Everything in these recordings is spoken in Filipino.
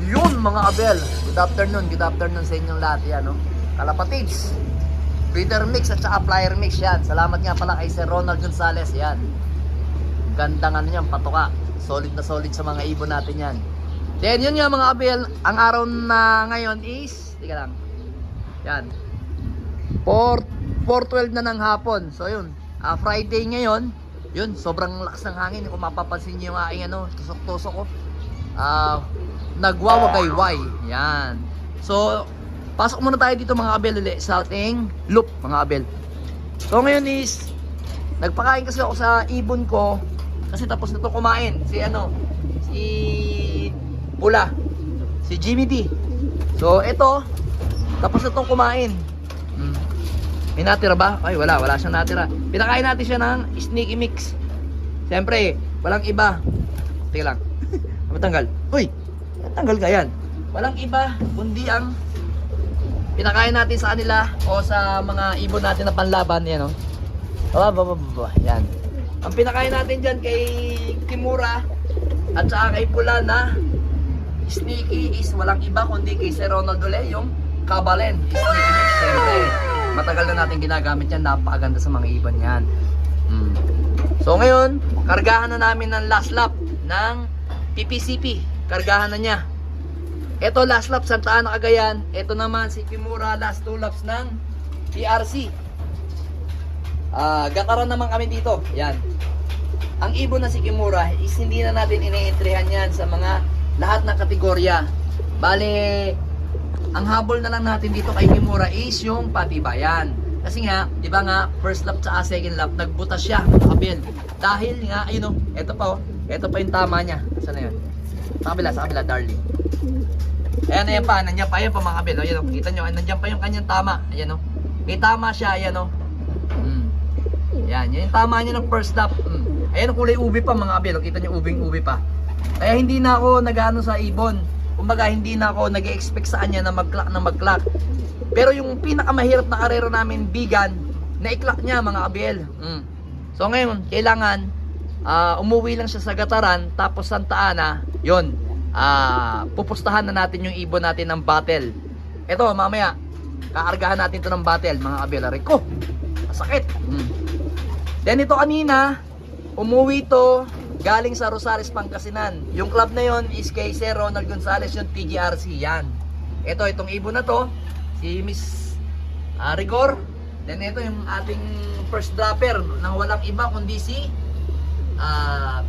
Yun mga abel, good afternoon sa inyong lahat yan, no? Kalapatids, Peter Mix at saka Flyer Mix yan. Salamat nga pala kay Sir Ronald Gonzales yan. Gandang ano yan, patuka. Solid na solid sa mga ibon natin yan. Then yun nga mga abel, ang araw na ngayon is, tika lang, yan, 4:12 na ng hapon. So yun, Friday ngayon, yun, sobrang lakas ng hangin. Kung mapapansin nyo yung aking ano, tusok-tusok ko, nagwawagayway. Yan. So, pasok muna tayo dito mga abel ulit sa ating loop mga abel. So ngayon is, nagpakain kasi ako sa ibon ko kasi tapos na to kumain. Si ano, si Pula, si Jimmy D. So ito, tapos na tong kumain. May natira ba? Ay wala siyang natira. Pinakain natin siya ng sneaky mix. Siyempre, walang iba. Tingnan lang. Matanggal. Uy, tanggal ka yan. Walang iba kundi ang pinakain natin sa kanila o sa mga ibon natin na panlaban. Yan, oh. Yan. Ang pinakain natin dyan kay Kimura at saka kay Pula na sneaky is walang iba kundi kay Sir Ronald uli, yung Kabalen sneaky mix. Siyempre, matagal na natin ginagamit yan. Napakaganda sa mga ibon yan. So ngayon, kargahan na namin ng last lap ng PPCP. Kargahan na niya. Ito last lap Santa Ana Cagayan. Ito naman si Kimura last 2 laps ng PRC. Gataran naman kami dito. Yan. Ang ibon na si Kimura is hindi na natin ine-entryhan yan sa mga lahat ng kategorya. Bale, ang habol na lang natin dito kay Kimura is yung patibayan. Kasi nga, di ba nga, first lap sa second lap, nagbutas siya, abel. Dahil nga, ayun o, ito pa yung tama niya. Saan na yun? Sa kabila, darling. Ayan, ayan pa, nandiyan pa mga abel. Ayan o, kita nyo, nandiyan pa yung kanyang tama. Ayan o, may tama siya, ayan o. Ayan, yan yung tama niya ng first lap. Ayan, kulay ubi pa mga abel. Kita nyo, ubing-ubi pa. Kaya hindi na ako nag-ano sa ibon. Kumbaga, hindi na ako nag-expect sa kanya na mag-clock. Pero yung pinakamahirap na karera namin, Bigan, na-clock niya mga abel. So ngayon, kailangan umuwi lang siya sa Gataran, tapos Santa Ana, yun, pupustahan na natin yung ibon natin ng battle. Ito, mamaya, kaargahan natin to ng battle mga abel. Rico, masakit. Then ito kanina, umuwi to galing sa Rosales, Pangasinan. Yung club na yon is kay Sir Ronald Gonzales, yung TGRC. Yan. Itong ibon na to, si Miss Rigor. Then ito yung ating first dropper nang walang iba kundi si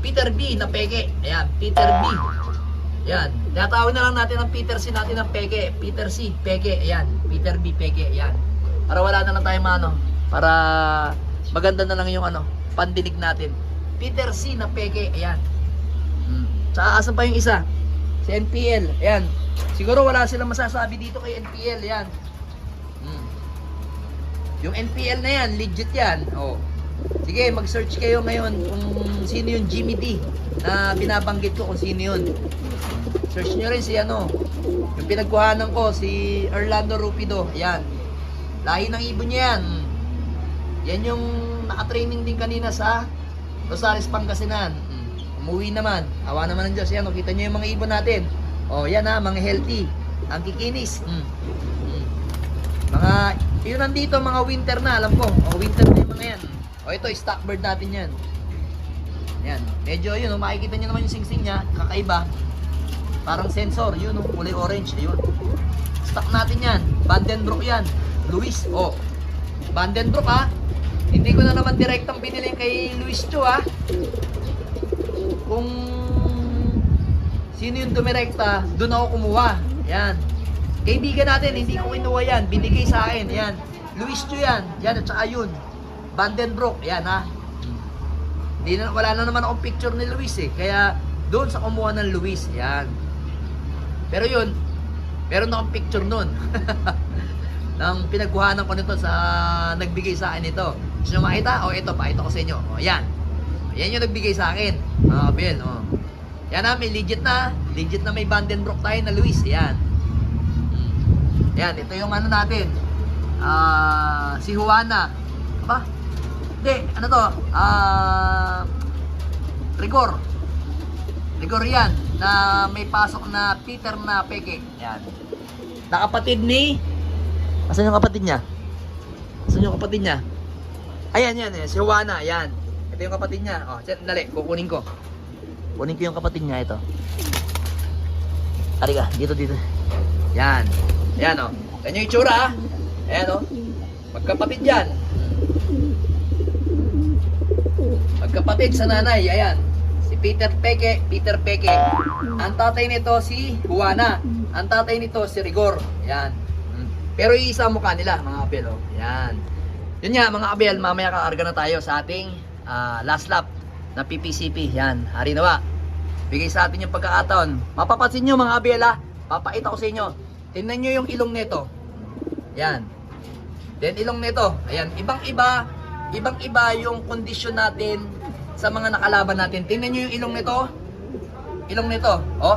Peter B na peke. Ayan, Peter B. Yan. Tinatawag na lang natin ang Peter C natin ng peke. Peter C, peke. Ayan, Peter B, peke. Ayan. Para wala na lang tayo mano. Para maganda na lang yung pandinig natin. Peter C na peke, ayan. Tsaka asan pa yung isa? Si NPL, ayan. Siguro wala silang masasabi dito kay NPL, ayan. Yung NPL na yan, legit yan. Oh. Sige, mag-search kayo ngayon kung sino yung Jimmy D na binabanggit ko kung sino yun. Search nyo rin si yung pinagkuhanan ko, si Orlando Rupido, ayan. Lahi ng ibon niya yan. Yan yung naka-training din kanina sa Rosales, Pangasinan. Umuwi naman. Awa naman ng Diyos. Yan, kita nyo yung mga ibon natin. O, yan mga healthy. Ang kikinis. Mga, yun nandito, mga winter na, alam ko. O, winter na yung mga yan. O, ito, stock bird natin yan. Yan. Medyo, yun, makikita nyo naman yung singsing niya. Kakaiba. Parang sensor. Yun, kulay orange. Ayun. Stock natin yan. Vandenbroek yan. Luis. O, Vandenbroek Hindi ko na naman direktang binili kay Luis Cho Kung sino yung dumirekta, doon ako kumuha. Yan. Kaibigan natin, hindi ko kinuha yan. Binigay sa akin. Yan. Luis Cho yan. Yan at saka yun. Vandenbroek. Yan wala na naman akong picture ni Luis Kaya doon sa kumuha ng Luis. Yan. Pero yun, meron akong picture nun. Nang pinagkuhanan ko nito sa nagbigay sa akin ito. Gusto nyo makita? O ito, pakita ko sa inyo. O yan. Yan yung nagbigay sa akin. Mga kabel. Yan may legit na may Vandenbroek tayo na Luis. Yan. Yan, ito yung natin. Si Juana. Aba? Hindi, Rigor. Rigor yan, na may pasok na Peter na peke. Yan. Na kapatid ni... Asan yung kapatid niya? Asan yung kapatid niya? Ayan, yan, yan. Si Juana, yan. Ito yung kapatid niya. O, dali, kukunin ko. Kunin ko yung kapatid niya, ito. Halika, dito. Yan. Ayan, o. Yan yung itsura, ha. Ayan, o. Magkapatid yan. Magkapatid sa nanay, ayan. Si Peter Peke. Ang tatay nito si Juana. Ang tatay nito si Rigor. Ayan. Pero iisa ang mukha nila, mga abel, oh. Yan. Yun nga, mga abel, mamaya kaarga na tayo sa ating last lap na PPCP. Yan, hari nawa. Bigay sa atin yung pagkakataon. Mapapansin nyo, mga abel, ha. Papakita ko sa inyo. Tingnan nyo yung ilong nito. Yan. Then, ilong nito. Ayan, ibang-iba yung kondisyon natin sa mga nakalaban natin. Tingnan nyo yung ilong nito. Ilong nito, oh.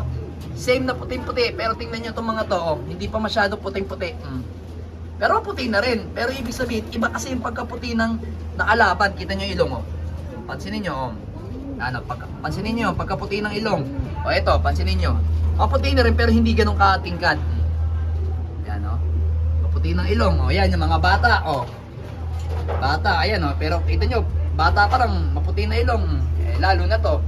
Same na puting-puti, pero tingnan nyo itong mga to, oh. Hindi pa masyado puting-puti. Pero puti na rin. Pero ibig sabihin, iba kasi yung pagkaputi ng nakalaban. Kita nyo yung ilong, oh. Pansinin nyo, oh. Ano, pansinin nyo, pagkaputi ng ilong. O, eto, pansinin nyo. Maputi na rin, pero hindi ganun katingkad. Yan, oh. Maputi ng ilong, oh. Yan, yung mga bata, oh. Bata, ayan, oh. Pero kita nyo, bata pa lang, maputi na ilong. Lalo na to.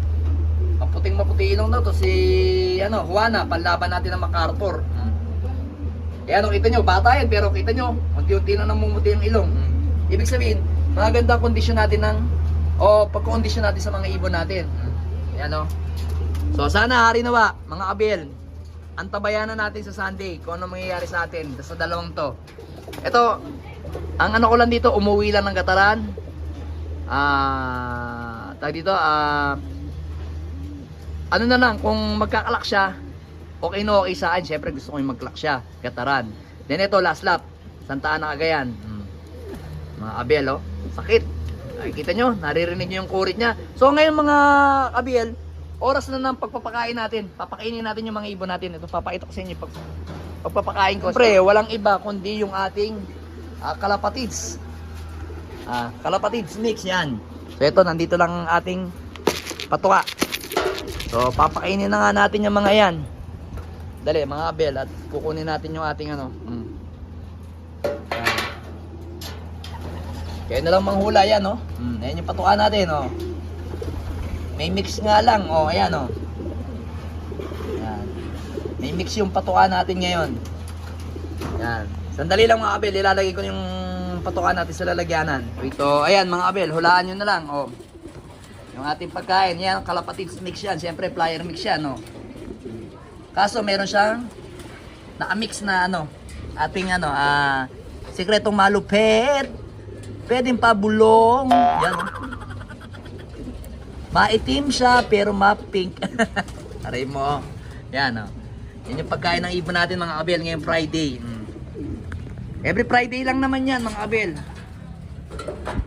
Maputing-maputi ilong na to si Juana, panlaban natin ng MacArthur. Ayan, kita nyo, bata yan, pero kita nyo, unti-unti na namumuti ang ilong. Ibig sabihin, magandang kondisyon natin pagkondisyon natin sa mga ibon natin. Ayan, o. So, sana, hari nawa, mga abel, antabayan na natin sa Sunday kung ano mangyayari sa atin sa dalawang to. Ito, ang ano ko lang dito, umuwi lang ng Gataran. Tag dito, ano na lang, kung magkakalak siya, okay na okay sa akin. Siyempre gusto ko yung magkalak siya, Gataran. Then ito, last lap, Santa Ana, Cagayan. Mga abel, oh, sakit. Ay, kita nyo, naririnig nyo yung kurit niya. So ngayon mga abel, oras na ng pagpapakain natin. Papakainin natin yung mga ibon natin. Ito, papakita ko sa inyo pagpapakain ko. Siyempre, walang iba kundi yung ating kalapatids. Kalapatids mix, yan. So ito, nandito lang ang ating patuka. So, papakainin na nga natin yung mga yan. Dali, mga abel, at kukunin natin yung ating ano. Kaya na lang manghula yan, oh. Ayan yung patuka natin, oh. May mix nga lang, oh. Ayan, oh. Ayan. May mix yung patuka natin ngayon. Ayan. Sandali lang, mga abel. Ilalagay ko yung patuka natin sa lalagyanan. So, ayan, mga abel. Hulaan nyo na lang, oh. Yung ating pagkain, yan, kalapatids mix yan. Siyempre, flyer mix yan, no. Kaso, meron siyang naka-mix na, ating, sikretong malupet. Pwedeng pabulong. Yan, no. Maitim siya, pero ma-pink. Aray mo, yan, no. Yan yung pagkain ng ibon natin, mga abel, ngayong Friday. Every Friday lang naman yan, mga abel.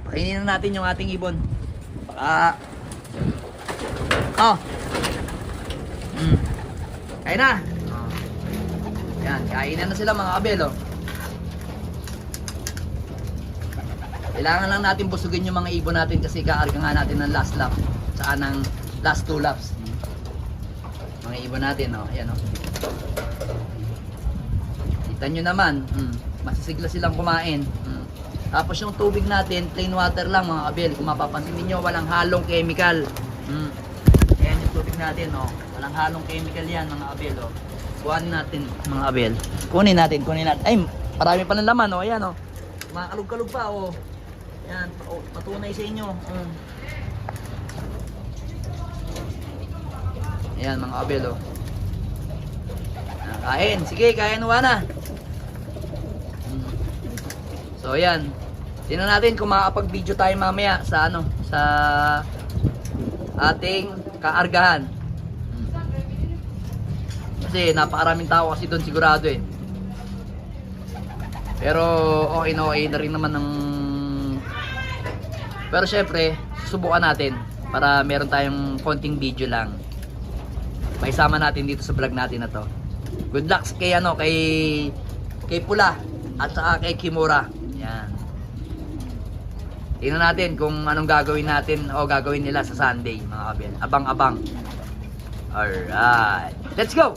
Pakainin na natin yung ating ibon. Kain na. Yan, kainan na sila, mga abel, oh. Kailangan lang natin busugin yung mga ibon natin kasi kaarga nga natin ng last lap tsaka ng last 2 laps. Mga ibon natin, oh. Ayan, oh. Kita nyo naman, masisigla silang kumain. Tapos yung tubig natin, plain water lang, mga abel. Kung mapapansin niyo, walang halong chemical. Ayan yung tubig natin, oh. Walang halong chemical yan, mga abel, oh. Kuhanin natin, mga abel. Kunin natin. Ay, marami pa ng laman, oh. Ayan, oh. Kumakalog-kalog pa, oh. Ayan, patunay sa inyo. Ayan, mga abel, oh. Kain, sige, kain mo na. So, ayan. Tingnan natin kung makakapag-video tayo mamaya sa sa ating kaargahan. Kasi napakaraming tao kasi doon sigurado, eh. Pero okay na rin naman ng... Pero syempre, susubukan natin para meron tayong konting video lang. Maisama natin dito sa vlog natin na to. Good luck kay Pula at saka kay Kimura. Yan. Tingnan natin kung anong gagawin natin o gagawin nila sa Sunday, mga kabel. Abang-abang. Alright. Let's go!